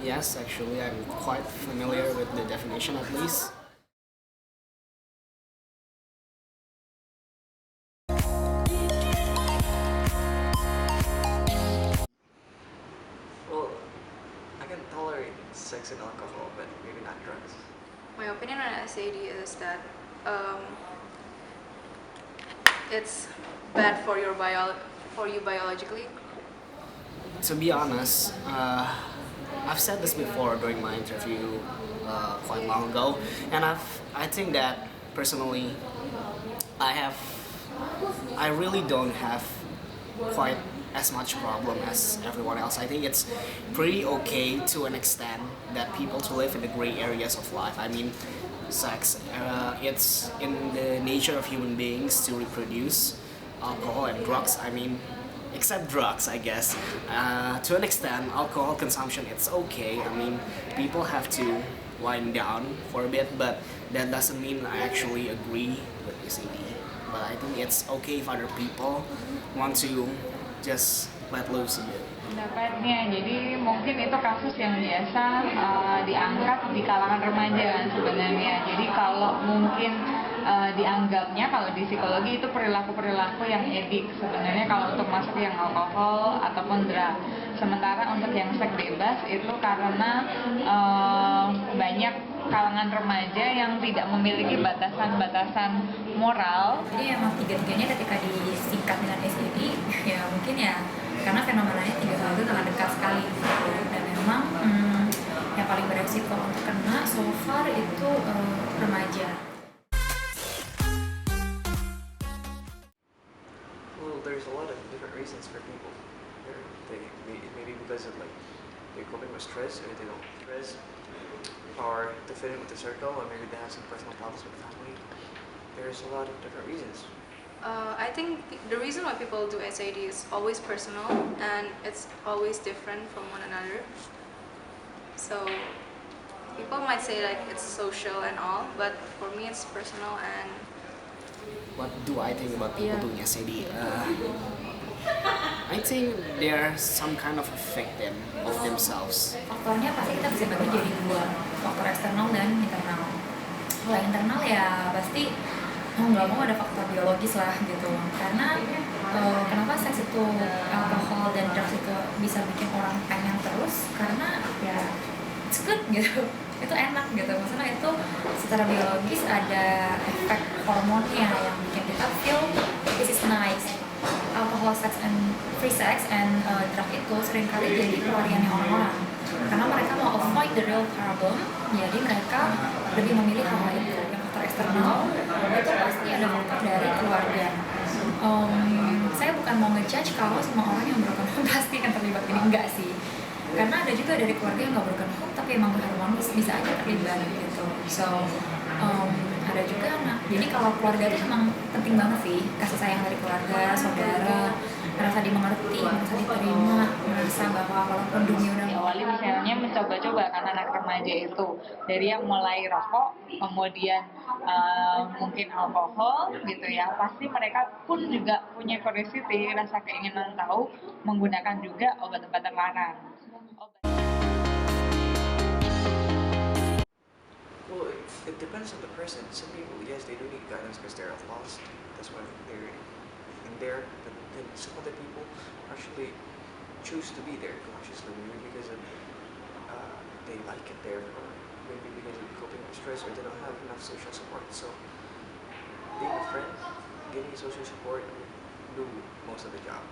Yes, actually, I'm quite familiar with the definition at least. Well, I can tolerate sex and alcohol, but maybe not drugs. My opinion on S.A.D is that it's bad for you biologically. To be honest, I've said this before during my interview quite long ago, and I think that personally, I have I really don't have quite as much problem as everyone else. I think it's pretty okay to an extent that people to live in the gray areas of life. I mean, sex, it's in the nature of human beings to reproduce. Alcohol and drugs, I mean, except drugs, I guess. To an extent, alcohol consumption, it's okay. I mean, people have to wind down for a bit, but that doesn't mean I actually agree with S.A.D. But I think it's okay if other people want to just let loose a bit. Pendapatnya, jadi mungkin itu kasus yang biasa diangkat di kalangan remaja kan sebenarnya. Jadi kalau mungkin dianggapnya kalau di psikologi itu perilaku-perilaku yang edik sebenarnya kalau untuk masuk yang alkohol ataupun drug. Sementara untuk yang seks bebas itu karena banyak kalangan remaja yang tidak memiliki batasan-batasan moral. Jadi emang tiga-tiganya ketika disingkat dengan S.A.D ya mungkin ya karena fenomenanya tiga hal itu sangat dekat sekali gitu. Dan memang yang paling beresiko untuk kena so far itu remaja. Well, there's a lot of different reasons for people. Maybe because of like they're coping with stress, or they don't stress, or to fit in with the circle, or maybe they have some personal problems with family. There's a lot of different reasons. I think the reason why people do S.A.D is always personal and it's always different from one another. So people might say like it's social and all, but for me it's personal. And What do I think about people doing S.A.D? I think they're some kind of a victim of themselves. Faktornya pasti kita bisa bagi jadi dua, faktor eksternal dan internal. Kalau internal ya pasti mau nggak mau ada faktor biologis lah gitu. Karena kenapa seks itu, alkohol dan drugs itu bisa bikin orang pengen terus? Karena ya it's good gitu, itu enak gitu. Maksudnya itu secara biologis ada efek hormonnya yang bikin kita feel this is nice. Alkohol, sex, and free sex, and drug itu seringkali jadi pelariannya orang-orang karena mereka mau avoid the real problem, jadi mereka lebih memilih hal itu. Yang faktor eksternal itu pasti ada faktor dari keluarga. Saya bukan mau ngejudge kalau semua orang yang broken home pasti akan terlibat ini, enggak sih, karena ada juga dari keluarga yang nggak broken home tapi emang harmonis bisa aja terlibat gitu. So ada juga anak. Jadi kalau keluarga itu memang penting banget sih, kasih sayang dari keluarga, saudara, merasa dimengerti, merasa diterima, merasa bahwa walaupun dunia udah Awali misalnya mencoba-coba kan anak remaja itu dari yang mulai rokok, kemudian mungkin alkohol gitu ya, pasti mereka pun juga punya curiosity, rasa keinginan tahu, menggunakan juga obat-obat terlarang. Well, it depends on the person. Some people, yes, they do need guidance because they're lost. That's why they're in there. But then some other people actually choose to be there consciously, maybe because of they like it there, or maybe because of coping with stress, or they don't have enough social support. So being a friend, giving social support, do most of the job.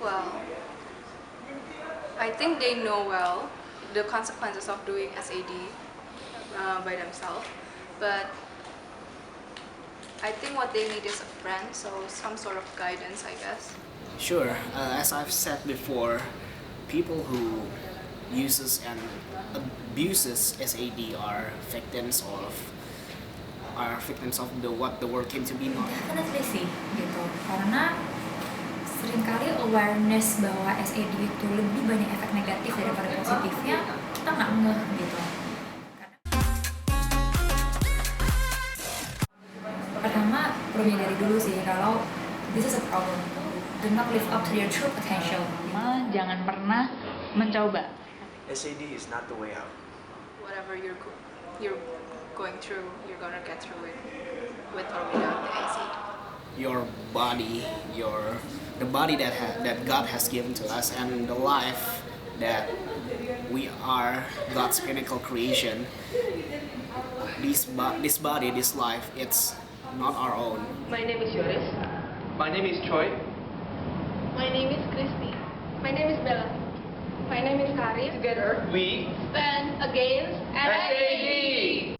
well, I think they know well the consequences of doing S.A.D by themselves, but I think what they need is a friend, so some sort of guidance, I guess. Sure, as I've said before, people who uses and abuses S.A.D are victims of what the world came to be not. definitely sih gitu, karena seringkali awareness bahwa S.A.D itu lebih banyak efek negatif daripada positifnya kita nggak ngeh gitu. Pertama perlu menyadari dulu sih kalau this is a problem, do not live up to your true potential. Jangan pernah mencoba SAD is not the way out. Whatever you're going through, you're gonna get through it with or without the SAD. Your body, the body that God has given to us, and the life that we are God's pinnacle creation. This body, this life, it's not our own. My name is Yoris. My name is Troy. My name is Christy. My name is Bella. My name is Hari. Together we stand against S.A.D.